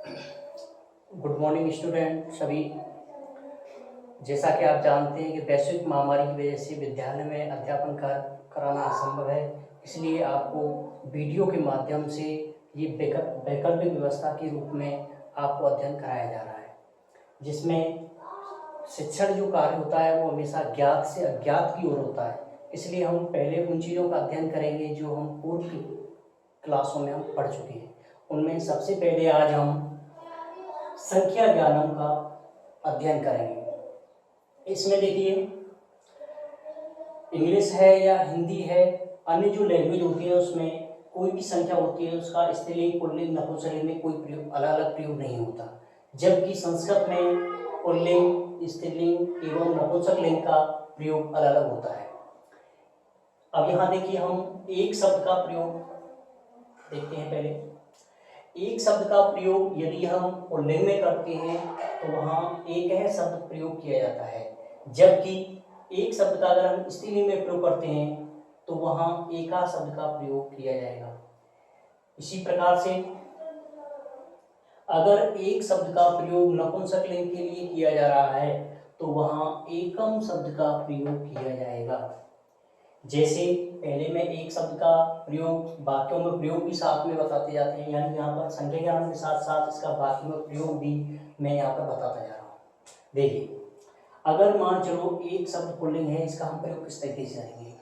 Good morning student सभी। जैसा कि आप जानते हैं कि वैश्विक महामारी की वजह से विद्यालय में अध्यापन कराना असंभव है, इसलिए आपको वीडियो के माध्यम से ये वैकल्पिक व्यवस्था के रूप में आपको अध्ययन कराया जा रहा है, जिसमें शिक्षण जो कार्य होता है वो हमेशा ज्ञात से अज्ञात की ओर होता है। इसलिए हम पहले उन चीज़ों का अध्ययन करेंगे जो हम पूर्व की क्लासों में हम पढ़ चुके हैं। उनमें सबसे पहले आज हम संख्या ज्ञानम का अध्ययन करेंगे। इसमें देखिए, इंग्लिश है या हिंदी है, अन्य जो लैंग्वेज होती है उसमें कोई भी संख्या होती है उसका स्त्रीलिंग, पुल्लिंग, नपुंसकलिंग में कोई प्रयोग अलग अलग प्रयोग नहीं होता, जबकि संस्कृत में पुल्लिंग, स्त्रीलिंग एवं नपुंसकलिंग का प्रयोग अलग अलग होता है। अब यहाँ देखिए, हम एक शब्द का प्रयोग देखते हैं। पहले एक शब्द का प्रयोग यदि हम पुल्लिंग में करते हैं तो वहाँ एक है शब्द प्रयोग किया जाता है, जबकि एक शब्द का अगर हम स्त्रीलिंग में प्रयोग करते हैं तो वहाँ एका शब्द का प्रयोग किया जाएगा। इसी प्रकार से अगर एक शब्द का प्रयोग नपुंसकलिंग के लिए किया जा रहा है तो वहाँ एकम शब्द का प्रयोग किया जाएगा। जैसे पहले में एक शब्द का प्रयोग वाक्यों में प्रयोग भी साथ में बताते जाते हैं, यानी यहाँ पर संख्या ज्ञान के साथ साथ इसका वाक्य में प्रयोग भी मैं यहाँ पर बताता जा रहा हूँ। देखिए, अगर मान चलो एक शब्द पुल्लिंग है, इसका हम प्रयोग किस तरीके से करेंगे।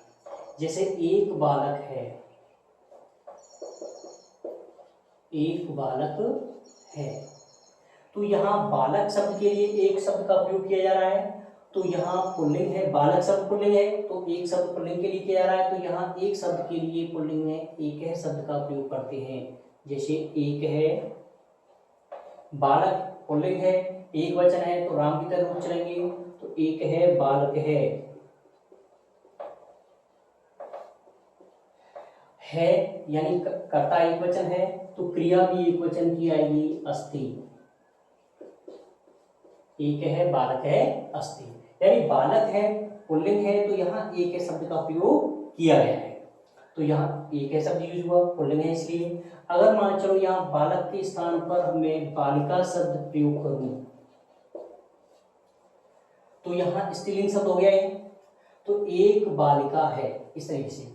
जैसे एक बालक है, एक बालक है, तो यहाँ बालक शब्द के लिए एक शब्द का प्रयोग किया जा रहा है, तो यहाँ पुल्लिंग है, बालक शब्द पुल्लिंग है तो एक शब्द पुल्लिंग के लिए किया जा रहा है, तो यहाँ एक शब्द के लिए पुल्लिंग में एक है शब्द का प्रयोग करते हैं। जैसे एक है, बालक पुल्लिंग है, एक वचन है तो राम की तरह रूप चलेंगे, तो एक है बालक है यानी कर्ता एक वचन है तो क्रिया भी एक वचन की आएगी, अस्ति। एक है, बालक है, अस्ति, यानी बालक है, पुल्लिंग है तो यहाँ एक है शब्द का प्रयोग किया गया है, तो यहाँ एक है शब्द यूज हुआ, पुल्लिंग है इसलिए। अगर मान चलो यहाँ बालक के स्थान पर मैं बालिका शब्द प्रयोग करूं तो यहाँ स्त्रीलिंग शब्द हो गया है, तो एक बालिका है, इस तरीके से।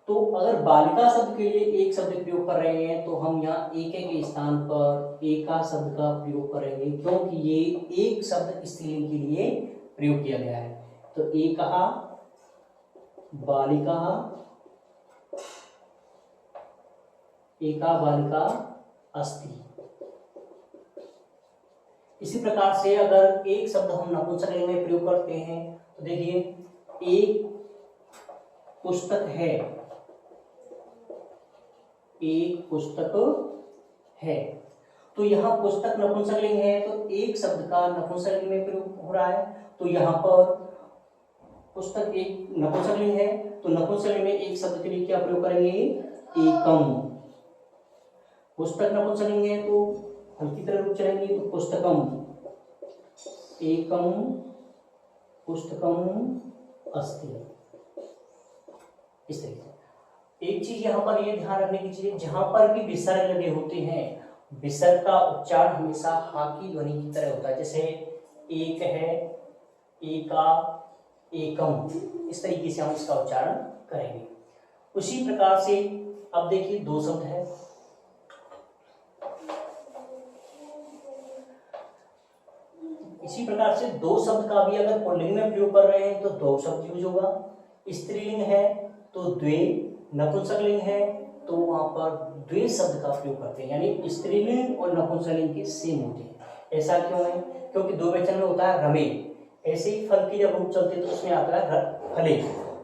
तो अगर बालिका शब्द के लिए एक शब्द प्रयोग कर रहे हैं तो हम यहाँ एक के स्थान पर एका शब्द का प्रयोग करेंगे, क्योंकि ये एक शब्द स्त्रीलिंग के लिए प्रयोग किया गया है। तो एकहा बालिका, एका बालिका अस्ति। इसी प्रकार से अगर एक शब्द हम नपुंसकलिंग में प्रयोग करते हैं तो देखिए, एक पुस्तक है, एक पुस्तक है, तो यहाँ पुस्तक नपुंसकलिंग है तो एक शब्द का नपुंसकलिंग में प्रयोग हो रहा है, तो यहाँ पर पुस्तक एक नपुंसकलिंग है तो नपुंसकलिंग में एक शब्द के लिए क्या प्रयोग करेंगे, एकम। पुस्तक नपुंसकलिंग है तो हल्की तरह रूप चलेंगे, तो पुस्तकम, एकम पुस्तकम अस्ति। इस तरीके से एक चीज यहाँ पर ये ध्यान रखने की चीज, जहां पर भी विसर्ग लगे होते हैं, विसर्ग का उच्चारण हमेशा हा की ध्वनि की तरह होता है। जैसे एक है, एका, एकम, इस तरीके से हम इसका उच्चारण करेंगे। उसी प्रकार से अब देखिए, दो शब्द है, इसी प्रकार से दो शब्द का भी अगर पुल्लिंग में प्रयोग कर रहे हैं तो दो शब्द यूज होगा। स्त्रीलिंग है तो द्वे, नपुंसकलिंग है तो वहां पर द्वे शब्द का प्रयोग करते हैं, यानी स्त्रीलिंग और नपुंसकलिंग के सेम होते हैं। ऐसा क्यों है, क्योंकि दो वचन में होता है रमे, ऐसे ही फल की जब रूप चलती है तो उसमें आता है फले,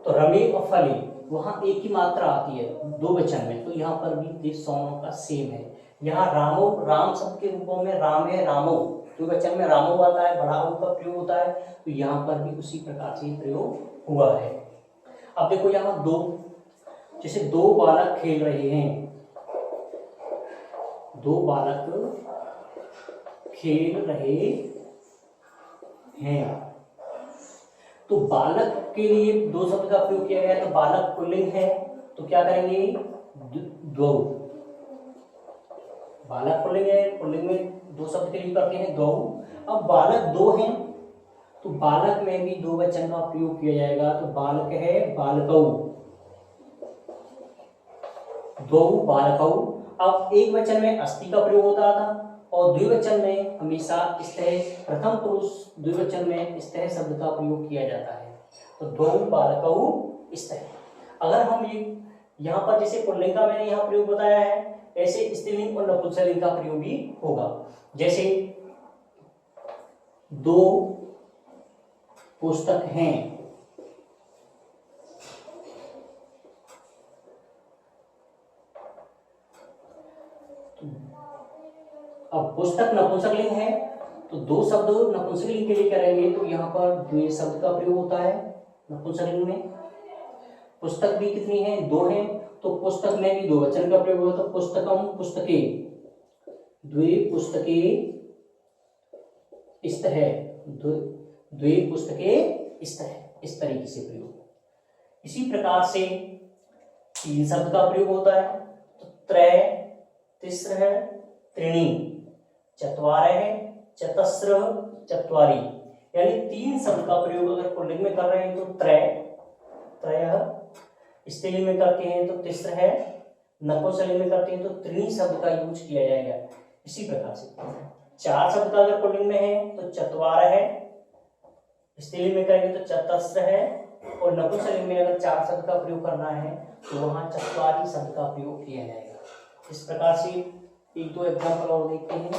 तो रमे और फले वहां एक ही मात्रा आती है दो वचन में, तो यहाँ पर भी दोनों का सेम है। यहाँ रामो, राम शब्द के रूपों में राम है, रामो, दो वचन में रामो आता है, बड़ा का प्रयोग होता है, तो यहाँ पर भी उसी प्रकार से प्रयोग हुआ है। अब देखो यहाँ दो, जैसे दो बालक खेल रहे हैं, दो बालक खेल रहे हैं, तो बालक के लिए दो शब्द का प्रयोग किया गया है, तो बालक पुल्लिंग है तो क्या करेंगे, द्वौ, बालक पुल्लिंग है, पुल्लिंग में दो शब्द के लिए करते हैं द्वौ। अब बालक दो हैं तो बालक में भी दो वचन का प्रयोग किया जाएगा, तो बालक है बालकौ, द्वौ बालकौ। अब एक वचन में अस्ति का प्रयोग होता था और द्विवचन में हमेशा स्तः, प्रथम पुरुष द्विवचन में स्तः शब्द का प्रयोग किया जाता है, तो द्वौ बालकौ स्तः। अगर हम ये यहाँ पर जैसे पुल्लिंग का मैंने यहाँ प्रयोग बताया है, ऐसे स्त्रीलिंग और नपुंसकलिंग का प्रयोग भी होगा। जैसे दो पुस्तक हैं, अब पुस्तक नपुंसकलिंग है तो दो शब्द नपुंसकलिंग के लिए करेंगे तो यहाँ पर द्वे शब्द का प्रयोग होता है नपुंसकलिंग में। पुस्तक भी कितनी है, दो है, तो पुस्तक में भी दो वचन का प्रयोग होता है, तो पुस्तकम पुस्तके, द्वे पुस्तके स्तः, द्वे पुस्तके स्तः, इस तरीके से प्रयोग। इसी प्रकार से तीन शब्द का प्रयोग होता है, तो त्रय, तिस्र, त्रीणि, चत्वारः, चतस्र, चत्वारि, यानी तीन शब्द का प्रयोग अगर पुल्लिंग में कर रहे हैं तो त्रय, त्रयः, स्त्रीलिंग में करते हैं तो तिस्र है, नपुंसकलिंग में करते हैं तो त्रीणि शब्द का यूज किया जाएगा। इसी प्रकार से चार शब्द का अगर पुल्लिंग में है तो चत्वारः है, स्त्रीलिंग में करेंगे तो चतस्र है, और नपुंसकलिंग में अगर चार शब्द का प्रयोग करना है तो वहां चत्वारि शब्द का प्रयोग किया जाएगा। इस प्रकार से एक दो एग्जाम्पल और देखते हैं।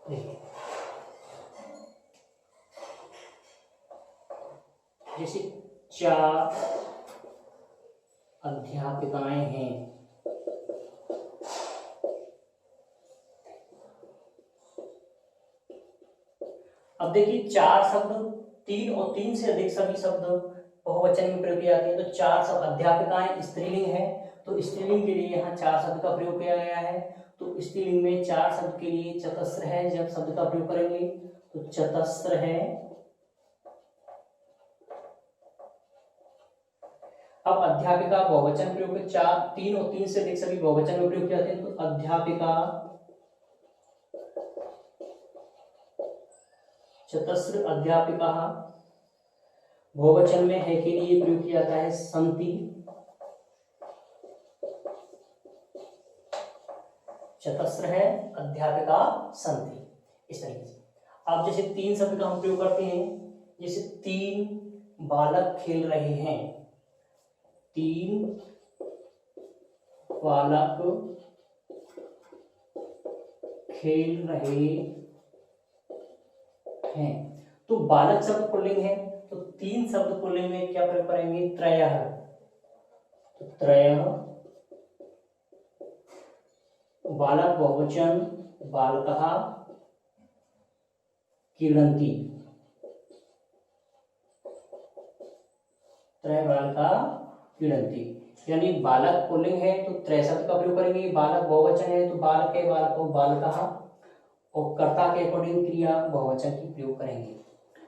देखिए जैसे चार अध्यापिकाएं हैं, अब देखिए चार शब्द, तीन और तीन से अधिक सभी शब्द बहुवचन में प्रयोग किए जाते हैं, तो चार शब्द, अध्यापिकाएं स्त्रीलिंग है तो स्त्रीलिंग के लिए यहाँ चार शब्द का प्रयोग किया गया है, तो स्त्रीलिंग में चार शब्द के लिए चतस्र है, जब शब्द का प्रयोग करेंगे तो चतस्र है। अब अध्यापिका बहुवचन प्रयोग के चार, तीन और तीन से अधिक सभी बहुवचन में प्रयोग किए जाते हैं, तो अध्यापिका चतस्र अध्यापिका, बहुवचन में है के लिए प्रयोग किया जाता है सन्ति, चतस्र है अध्यापिका सन्ति, इस तरीके से। अब जैसे तीन शब्द का हम प्रयोग करते हैं, जैसे तीन बालक खेल रहे हैं, तीन बालक खेल रहे हैं, तो बालक शब्द पुल्लिंग है तो तीन शब्द पुल्लिंग में क्या प्रयोग करेंगे, त्रयः, तो त्रयः, बालक बहुवचन बालकः क्रीडन्ति, त्रय बालकः क्रीडन्ति, यानी बालक पुल्लिंग है तो त्रय शब्द का प्रयोग करेंगे, बालक बहुवचन है तो बालक है बालको बालकः, और कर्ता के अकॉर्डिंग क्रिया बहुवचन की प्रयोग करेंगे,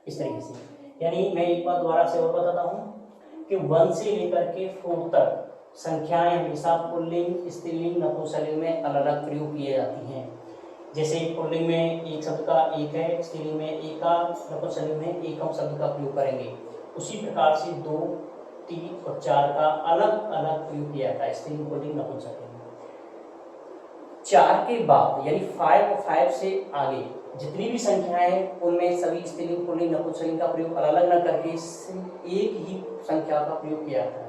इस तरीके से। यानी मैं एक बार दोबारा से और बताता हूँ कि 1 से लेकर के 4 तक संख्याएं हमेशा पुल्लिंग, स्त्रीलिंग, नपुंसकलिंग में अलग अलग प्रयोग किए जाती हैं। जैसे पुल्लिंग में एक शब्द का एक है, स्त्रीलिंग में एक का, नपुंसकलिंग में एकम शब्द का प्रयोग करेंगे। उसी प्रकार से 2, 3 और 4 का अलग अलग प्रयोग किया जाता है, स्त्रीलिंग, पुल्लिंग, नपुंसकलिंग। 4 के बाद यानी 5 और 5 से आगे जितनी भी संख्याएं हैं उनमें सभी स्त्रीलिंग, पुल्लिंग, नपुंसकलिंग का प्रयोग अलग अलग न करके एक ही संख्या का प्रयोग किया जाता है।